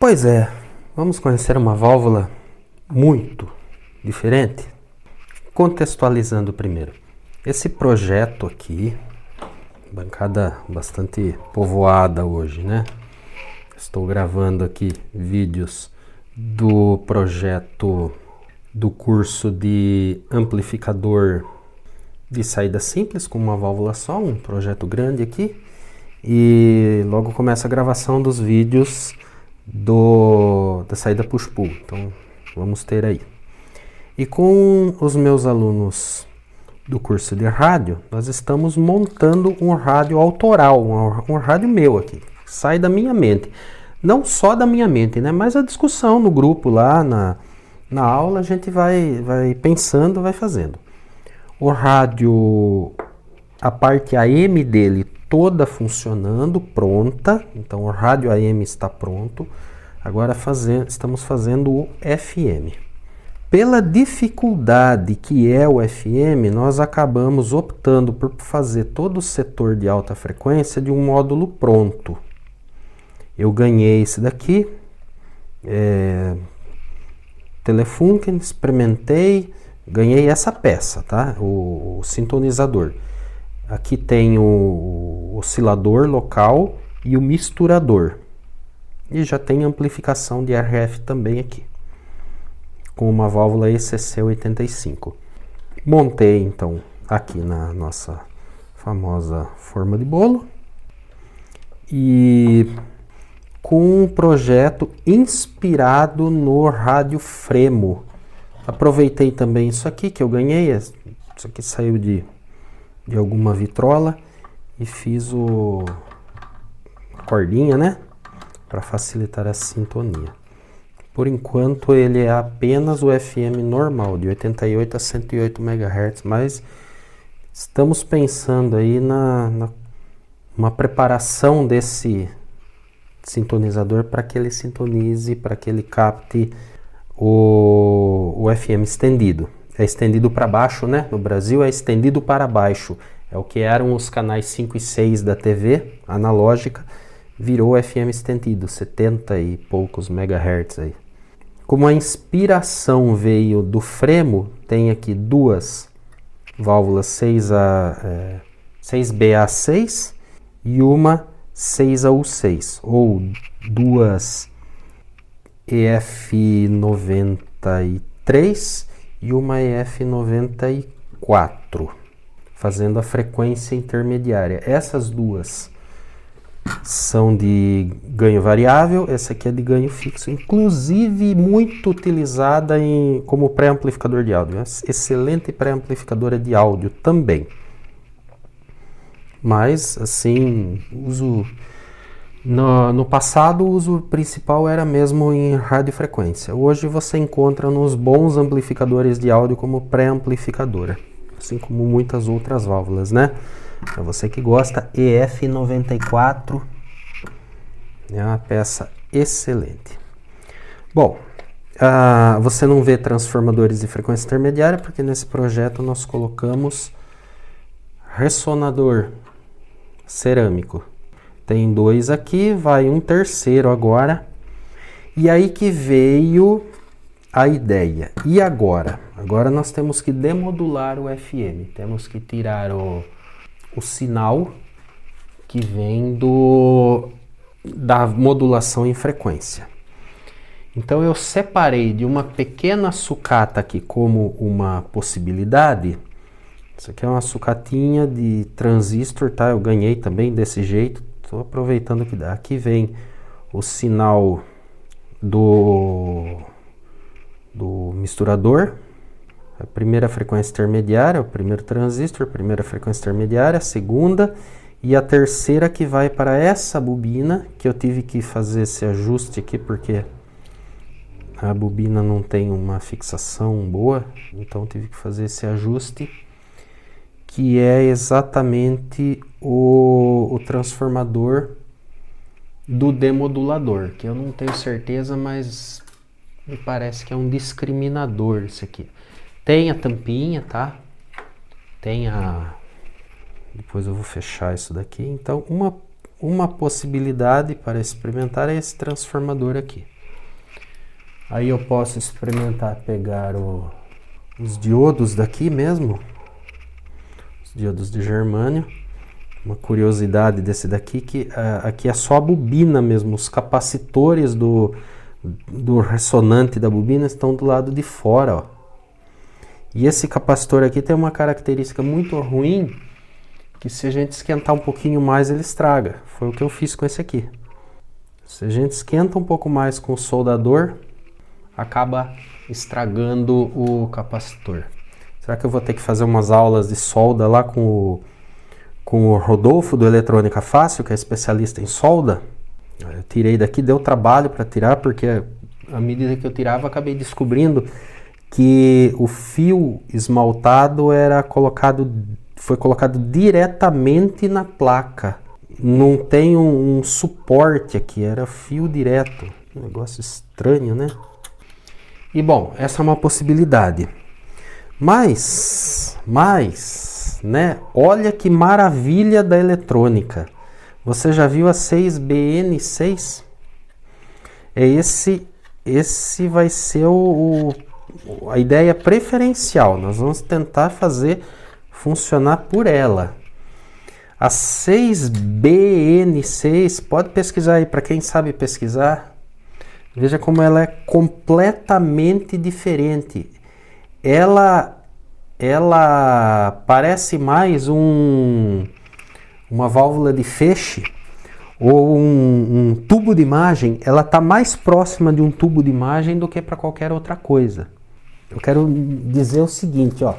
Pois é, vamos conhecer uma válvula muito diferente? Contextualizando primeiro. Esse projeto aqui, bancada bastante povoada hoje, né? Estou gravando aqui vídeos do projeto do curso de amplificador de saída simples com uma válvula só, um projeto grande aqui. E logo começa a gravação dos vídeos da saída push-pull. Então vamos ter aí. E com os meus alunos do curso de rádio, nós estamos montando um rádio autoral, um rádio meu aqui, sai da minha mente. Não só da minha mente, né? Mas a discussão no grupo lá, na aula, a gente vai pensando, vai fazendo. O rádio, a parte AM dele toda funcionando, pronta. Então o rádio AM está pronto. Agora estamos fazendo o FM. Pela dificuldade que é o FM, nós acabamos optando por fazer todo o setor de alta frequência de um módulo pronto. Eu ganhei esse daqui, Telefunken, experimentei, ganhei essa peça, tá? O sintonizador. Aqui tem o oscilador local e o misturador. E já tem amplificação de RF também aqui, com uma válvula ECC85. Montei então aqui na nossa famosa forma de bolo e com um projeto inspirado no rádio Fremo. Aproveitei também isso aqui que eu ganhei, isso aqui saiu de alguma vitrola e fiz a cordinha, né, para facilitar a sintonia. Por enquanto ele é apenas o FM normal, de 88 a 108 MHz, mas estamos pensando aí uma preparação desse sintonizador para que ele sintonize, para que ele capte o FM estendido. É estendido para baixo, né? No Brasil é estendido para baixo. É o que eram os canais 5 e 6 da TV analógica, virou FM estendido, 70 e poucos MHz aí. Como a inspiração veio do Fremo, tem aqui duas válvulas 6BA6 e uma 6AU6, ou duas EF93 e uma EF94, fazendo a frequência intermediária. Essas duas são de ganho variável, essa aqui é de ganho fixo, inclusive muito utilizada como pré-amplificador de áudio. Excelente pré-amplificadora de áudio também. Mas, assim, no passado o uso principal era mesmo em radiofrequência. Hoje você encontra nos bons amplificadores de áudio como pré-amplificadora, assim como muitas outras válvulas, né? Para você que gosta, EF94 é uma peça excelente. Bom, você não vê transformadores de frequência intermediária, porque nesse projeto nós colocamos ressonador cerâmico. Tem dois aqui, vai um terceiro agora. E aí que veio a ideia. E agora? Agora nós temos que demodular o FM. Temos que tirar o sinal que vem da modulação em frequência. Então eu separei de uma pequena sucata aqui como uma possibilidade. Isso aqui é uma sucatinha de transistor, tá? Eu ganhei também desse jeito. Estou aproveitando que dá. Aqui vem o sinal do misturador. A primeira frequência intermediária, o primeiro transistor, a primeira frequência intermediária, a segunda e a terceira que vai para essa bobina, que eu tive que fazer esse ajuste aqui porque a bobina não tem uma fixação boa, então tive que fazer esse ajuste, que é exatamente o transformador do demodulador, que eu não tenho certeza, mas me parece que é um discriminador esse aqui. Tem a tampinha, tá? Depois eu vou fechar isso daqui. Então, uma possibilidade para experimentar é esse transformador aqui. Aí eu posso experimentar pegar os diodos daqui mesmo, os diodos de germânio. Uma curiosidade desse daqui, que aqui é só a bobina mesmo, os capacitores do ressonante da bobina estão do lado de fora, ó. E esse capacitor aqui tem uma característica muito ruim, que se a gente esquentar um pouquinho mais ele estraga. Foi o que eu fiz com esse aqui. Se a gente esquenta um pouco mais com o soldador, acaba estragando o capacitor. Será que eu vou ter que fazer umas aulas de solda lá com o Rodolfo do Eletrônica Fácil, que é especialista em solda? Eu tirei daqui, deu trabalho para tirar, porque à medida que eu tirava, acabei descobrindo que o fio esmaltado foi colocado diretamente na placa. Não tem um suporte aqui, era fio direto. Um negócio estranho, né? E bom, essa é uma possibilidade. Mas, né? Olha que maravilha da eletrônica. Você já viu a 6BN6? Esse vai ser a ideia preferencial. Nós vamos tentar fazer funcionar por ela. A 6BN6, pode pesquisar aí, para quem sabe pesquisar. Veja como ela é completamente diferente. Ela parece mais uma válvula de feixe ou um tubo de imagem. Ela está mais próxima de um tubo de imagem do que para qualquer outra coisa. Eu quero dizer o seguinte, ó.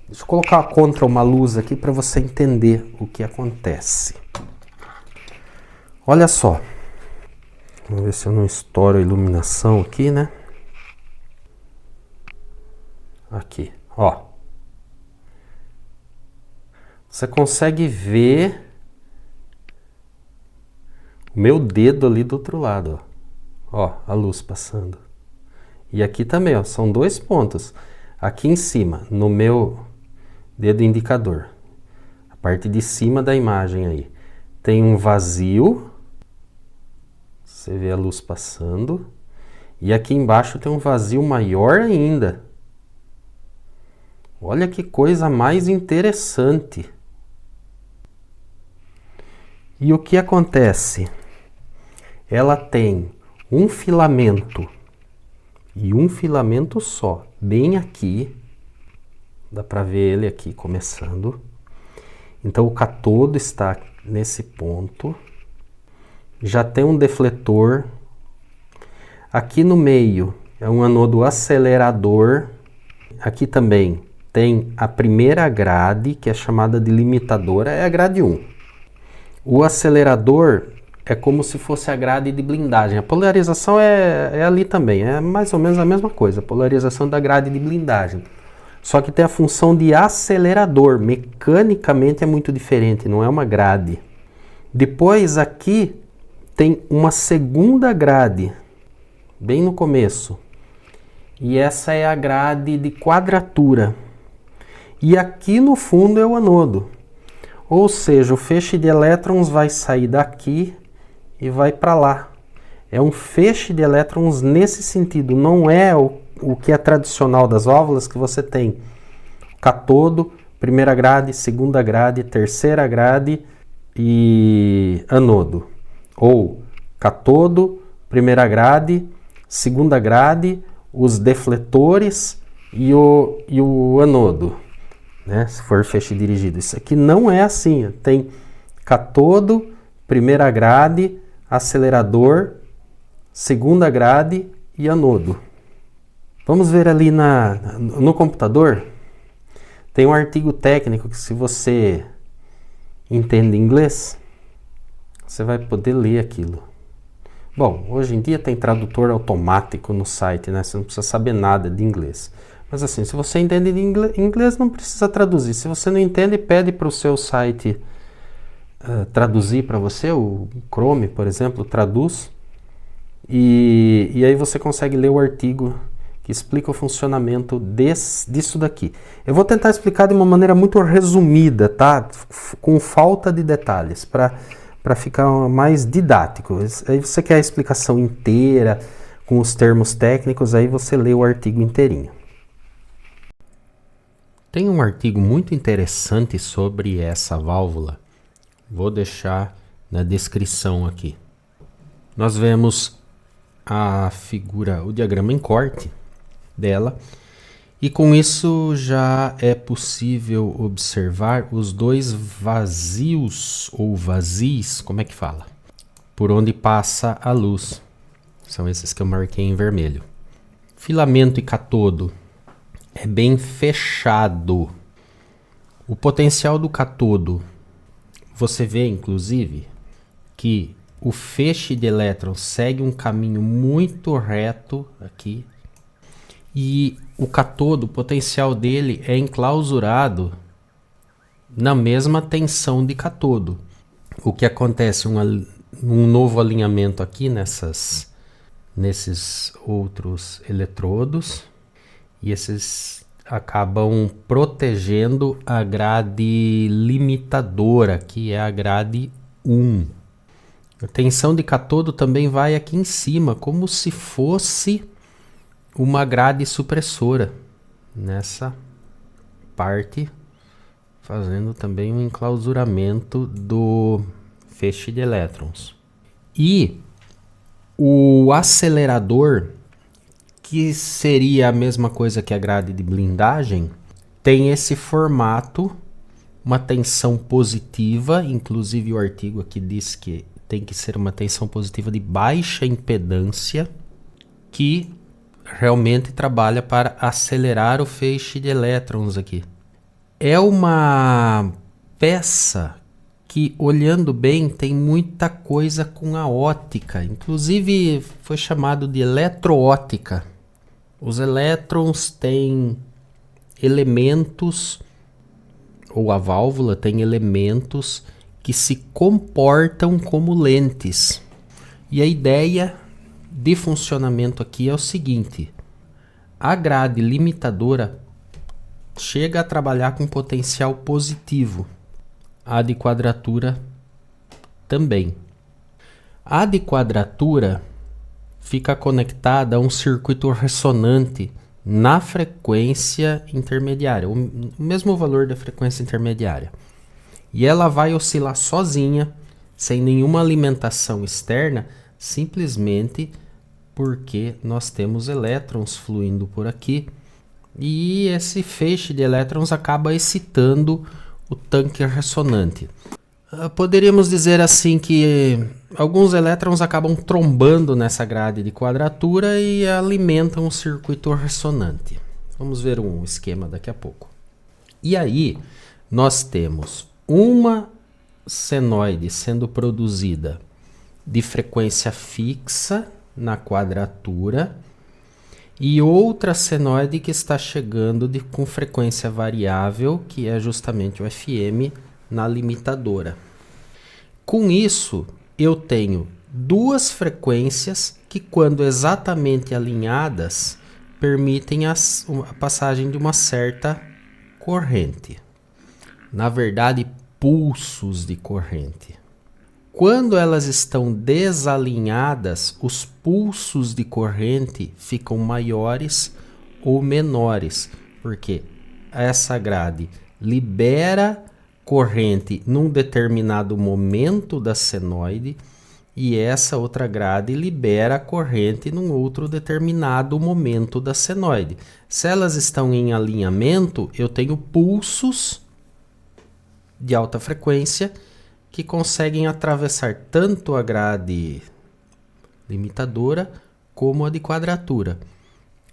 Deixa eu colocar contra uma luz aqui para você entender o que acontece. Olha só. Vamos ver se eu não estouro a iluminação aqui, né? Aqui, ó. Você consegue ver o meu dedo ali do outro lado, ó. Ó, a luz passando. E aqui também, ó, são dois pontos. Aqui em cima, no meu dedo indicador, a parte de cima da imagem aí, tem um vazio. Você vê a luz passando. E aqui embaixo tem um vazio maior ainda. Olha que coisa mais interessante. E o que acontece? Ela tem um filamento e um filamento só, bem aqui. Dá para ver ele aqui começando. Então o catodo está nesse ponto. Já tem um defletor. Aqui no meio é um anodo acelerador. Aqui também tem a primeira grade, que é chamada de limitadora, é a grade 1. O acelerador é como se fosse a grade de blindagem. A polarização é ali também, é mais ou menos a mesma coisa, a polarização da grade de blindagem. Só que tem a função de acelerador, mecanicamente é muito diferente, não é uma grade. Depois aqui tem uma segunda grade, bem no começo. E essa é a grade de quadratura. E aqui no fundo é o anodo. Ou seja, o feixe de elétrons vai sair daqui e vai para lá. É um feixe de elétrons nesse sentido. Não é o que é tradicional das válvulas, que você tem catodo, primeira grade, segunda grade, terceira grade e anodo. Ou catodo, primeira grade, segunda grade, os defletores e o anodo, né? Se for feixe dirigido. Isso aqui não é assim. Tem catodo, primeira grade, acelerador, segunda grade e anodo. Vamos ver ali no computador. Tem um artigo técnico que, se você entende inglês, você vai poder ler aquilo. Bom, hoje em dia tem tradutor automático no site, né? Você não precisa saber nada de inglês. Mas assim, se você entende de inglês, não precisa traduzir. Se você não entende, pede para o seu site traduzir para você. O Chrome, por exemplo, traduz. E aí você consegue ler o artigo que explica o funcionamento disso daqui. Eu vou tentar explicar de uma maneira muito resumida, tá? Com falta de detalhes, para para ficar mais didático. Aí você quer a explicação inteira, com os termos técnicos, aí você lê o artigo inteirinho. Tem um artigo muito interessante sobre essa válvula. Vou deixar na descrição aqui. Nós vemos a figura, o diagrama em corte dela, e com isso já é possível observar os dois vazios ou vazios, como é que fala? Por onde passa a luz. São esses que eu marquei em vermelho. Filamento e catodo é bem fechado. O potencial do catodo, você vê inclusive que o feixe de elétrons segue um caminho muito reto aqui. E o catodo, o potencial dele é enclausurado na mesma tensão de catodo. O que acontece? Um novo alinhamento aqui nesses outros eletrodos. E esses acabam protegendo a grade limitadora, que é a grade 1. A tensão de catodo também vai aqui em cima, como se fosse uma grade supressora nessa parte, fazendo também um enclausuramento do feixe de elétrons. E o acelerador, que seria a mesma coisa que a grade de blindagem, tem esse formato, uma tensão positiva, inclusive o artigo aqui diz que tem que ser uma tensão positiva de baixa impedância, que realmente trabalha para acelerar o feixe de elétrons aqui. É uma peça que, olhando bem, tem muita coisa com a ótica. Inclusive, foi chamado de eletroótica. Os elétrons têm elementos, ou a válvula tem elementos que se comportam como lentes. E a ideia de funcionamento aqui é o seguinte: a grade limitadora chega a trabalhar com potencial positivo, a de quadratura também. A de quadratura fica conectada a um circuito ressonante na frequência intermediária, o mesmo valor da frequência intermediária. E ela vai oscilar sozinha, sem nenhuma alimentação externa, simplesmente porque nós temos elétrons fluindo por aqui e esse feixe de elétrons acaba excitando o tanque ressonante. Poderíamos dizer assim que alguns elétrons acabam trombando nessa grade de quadratura e alimentam o circuito ressonante. Vamos ver um esquema daqui a pouco. E aí nós temos uma senoide sendo produzida de frequência fixa na quadratura e outra senoide que está chegando com frequência variável, que é justamente o FM, na limitadora. Com isso, eu tenho duas frequências que, quando exatamente alinhadas, permitem a passagem de uma certa corrente. Na verdade, pulsos de corrente. Quando elas estão desalinhadas, os pulsos de corrente ficam maiores ou menores, porque essa grade libera corrente num determinado momento da senoide e essa outra grade libera corrente num outro determinado momento da senoide. Se elas estão em alinhamento, eu tenho pulsos de alta frequência que conseguem atravessar tanto a grade limitadora como a de quadratura.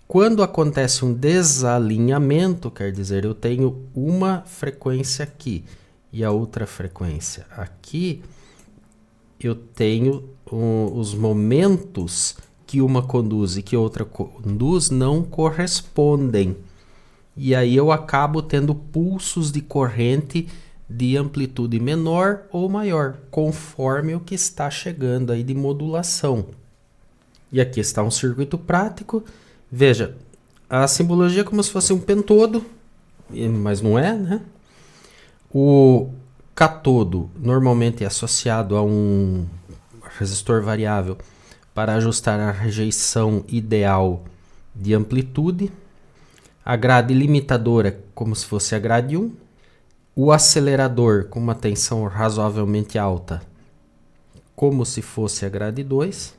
Quando acontece um desalinhamento, quer dizer, eu tenho uma frequência aqui e a outra frequência aqui, eu tenho os momentos que uma conduz e que outra conduz não correspondem. E aí eu acabo tendo pulsos de corrente de amplitude menor ou maior, conforme o que está chegando aí de modulação. E aqui está um circuito prático. Veja, a simbologia é como se fosse um pentodo, mas não é, né? O catodo normalmente é associado a um resistor variável para ajustar a rejeição ideal de amplitude. A grade limitadora como se fosse a grade 1. O acelerador com uma tensão razoavelmente alta como se fosse a grade 2.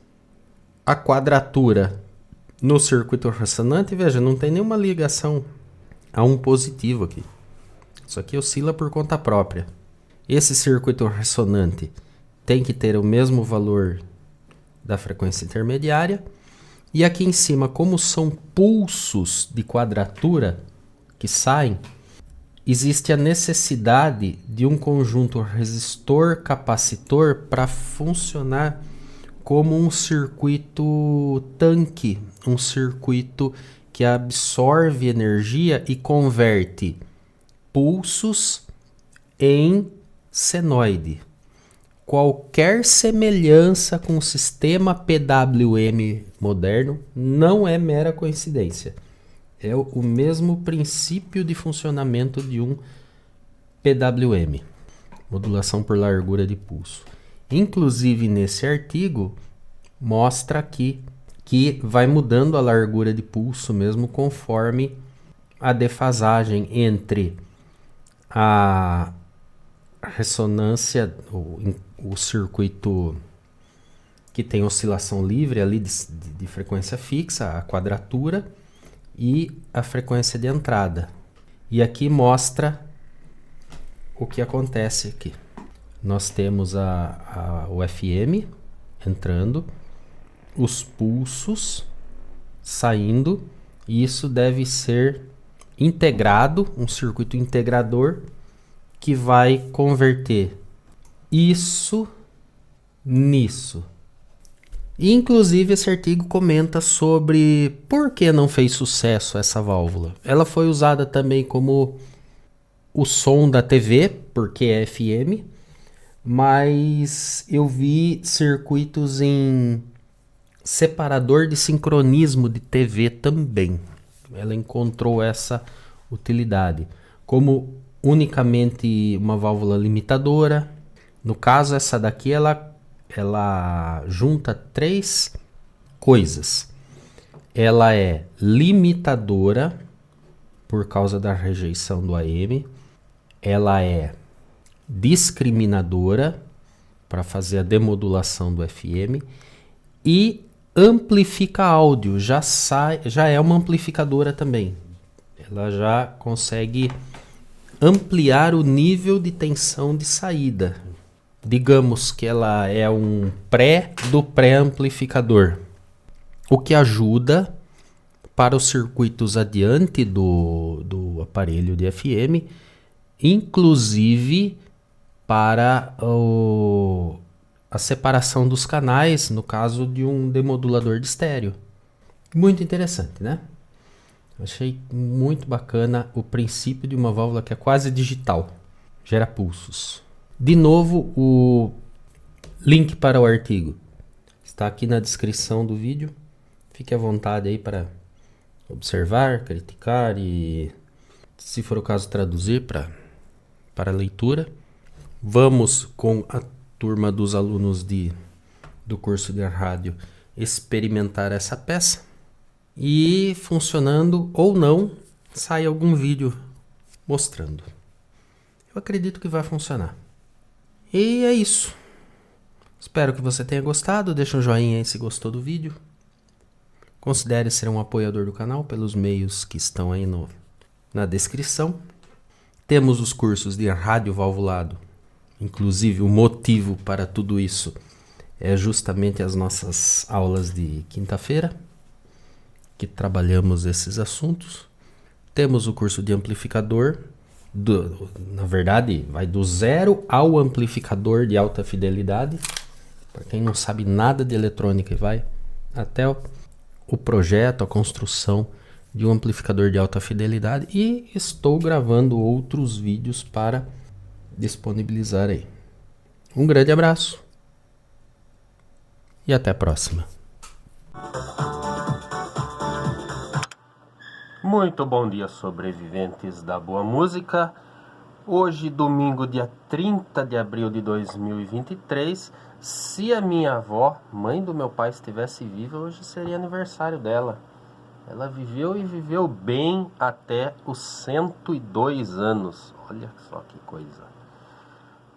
A quadratura no circuito ressonante, veja, não tem nenhuma ligação a um positivo aqui. Isso aqui oscila por conta própria. Esse circuito ressonante tem que ter o mesmo valor da frequência intermediária. E aqui em cima, como são pulsos de quadratura que saem, existe a necessidade de um conjunto resistor-capacitor para funcionar como um circuito tanque, um circuito que absorve energia e converte pulsos em senoide. Qualquer semelhança com o sistema PWM moderno não é mera coincidência. É o mesmo princípio de funcionamento de um PWM, modulação por largura de pulso. Inclusive, nesse artigo, mostra aqui que vai mudando a largura de pulso mesmo conforme a defasagem entre a ressonância, o circuito que tem oscilação livre ali de frequência fixa, a quadratura, e a frequência de entrada. E aqui mostra o que acontece aqui. Nós temos o FM entrando, os pulsos saindo, e isso deve ser integrado, um circuito integrador que vai converter isso nisso. E, inclusive, esse artigo comenta sobre por que não fez sucesso essa válvula. Ela foi usada também como o som da TV, porque é FM, mas eu vi circuitos em separador de sincronismo de TV também. Ela encontrou essa utilidade como unicamente uma válvula limitadora. No caso, essa daqui ela junta três coisas. Ela é limitadora por causa da rejeição do AM. Ela é discriminadora para fazer a demodulação do FM e amplifica áudio. Já é uma amplificadora também. Ela já consegue ampliar o nível de tensão de saída. Digamos que ela é um pré do pré-amplificador, o que ajuda para os circuitos adiante do aparelho de FM, inclusive para a separação dos canais, no caso de um demodulador de estéreo. Muito interessante, né? Achei muito bacana o princípio de uma válvula que é quase digital, gera pulsos. De novo, o link para o artigo está aqui na descrição do vídeo. Fique à vontade aí para observar, criticar e, se for o caso, traduzir para leitura. Vamos com a turma dos alunos do curso de rádio experimentar essa peça. E funcionando ou não, sai algum vídeo mostrando. Eu acredito que vai funcionar. E é isso. Espero que você tenha gostado. Deixa um joinha aí se gostou do vídeo. Considere ser um apoiador do canal pelos meios que estão aí na descrição. Temos os cursos de rádio valvulado. Inclusive, o motivo para tudo isso é justamente as nossas aulas de quinta-feira, que trabalhamos esses assuntos. Temos o curso de amplificador. Na verdade, vai do zero ao amplificador de alta fidelidade. Para quem não sabe nada de eletrônica, vai até o projeto, a construção de um amplificador de alta fidelidade. E estou gravando outros vídeos para disponibilizar aí. Um grande abraço e até a próxima. Muito bom dia, sobreviventes da boa música. Hoje, domingo, dia 30 de abril de 2023, se a minha avó, mãe do meu pai, estivesse viva, hoje seria aniversário dela. Ela viveu e viveu bem até os 102 anos. Olha só que coisa.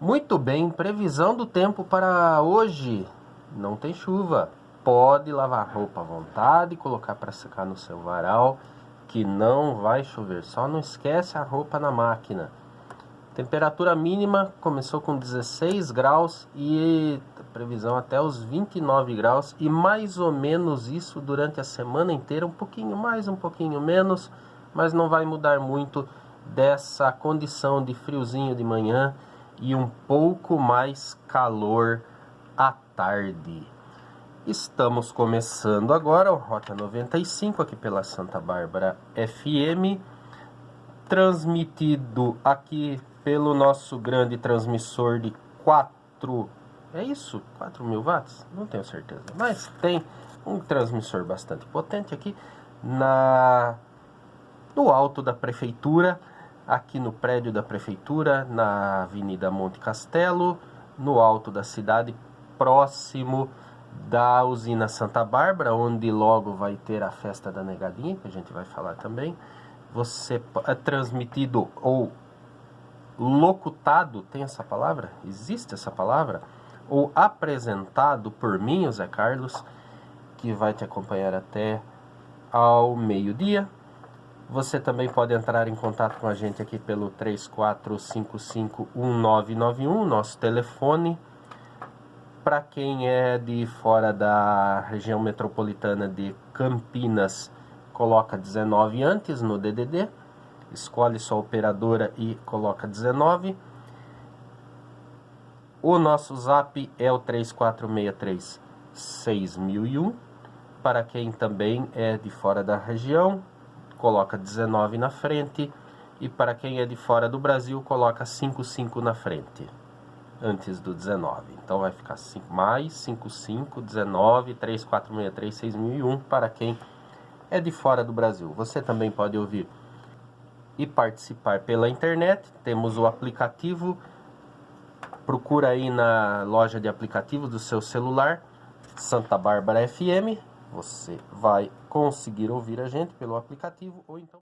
Muito bem, previsão do tempo para hoje. Não tem chuva. Pode lavar roupa à vontade, colocar para secar no seu varal, que não vai chover. Só não esquece a roupa na máquina. Temperatura mínima começou com 16 graus e previsão até os 29 graus. E mais ou menos isso durante a semana inteira. Um pouquinho mais, um pouquinho menos. Mas não vai mudar muito dessa condição de friozinho de manhã e um pouco mais calor à tarde. Estamos começando agora o Rota 95 aqui pela Santa Bárbara FM. Transmitido aqui pelo nosso grande transmissor de 4 mil watts? Não tenho certeza, mas tem um transmissor bastante potente aqui no alto da prefeitura, aqui no prédio da prefeitura, na Avenida Monte Castelo, no alto da cidade, próximo da usina Santa Bárbara, onde logo vai ter a festa da Negadinha, que a gente vai falar também. Você é transmitido ou locutado, tem essa palavra? Existe essa palavra? Ou apresentado por mim, o Zé Carlos, que vai te acompanhar até ao meio-dia. Você também pode entrar em contato com a gente aqui pelo 34551991, nosso telefone. Para quem é de fora da região metropolitana de Campinas, coloca 19 antes no DDD, escolhe sua operadora e coloca 19. O nosso zap é o 3463-6001. Para quem também é de fora da região, coloca 19 na frente. E para quem é de fora do Brasil, coloca 55 na frente, antes do 19. Então vai ficar mais 55, 19, 3463-6001 para quem é de fora do Brasil. Você também pode ouvir e participar pela internet. Temos o aplicativo. Procura aí na loja de aplicativos do seu celular, Santa Bárbara FM. Você vai conseguir ouvir a gente pelo aplicativo ou então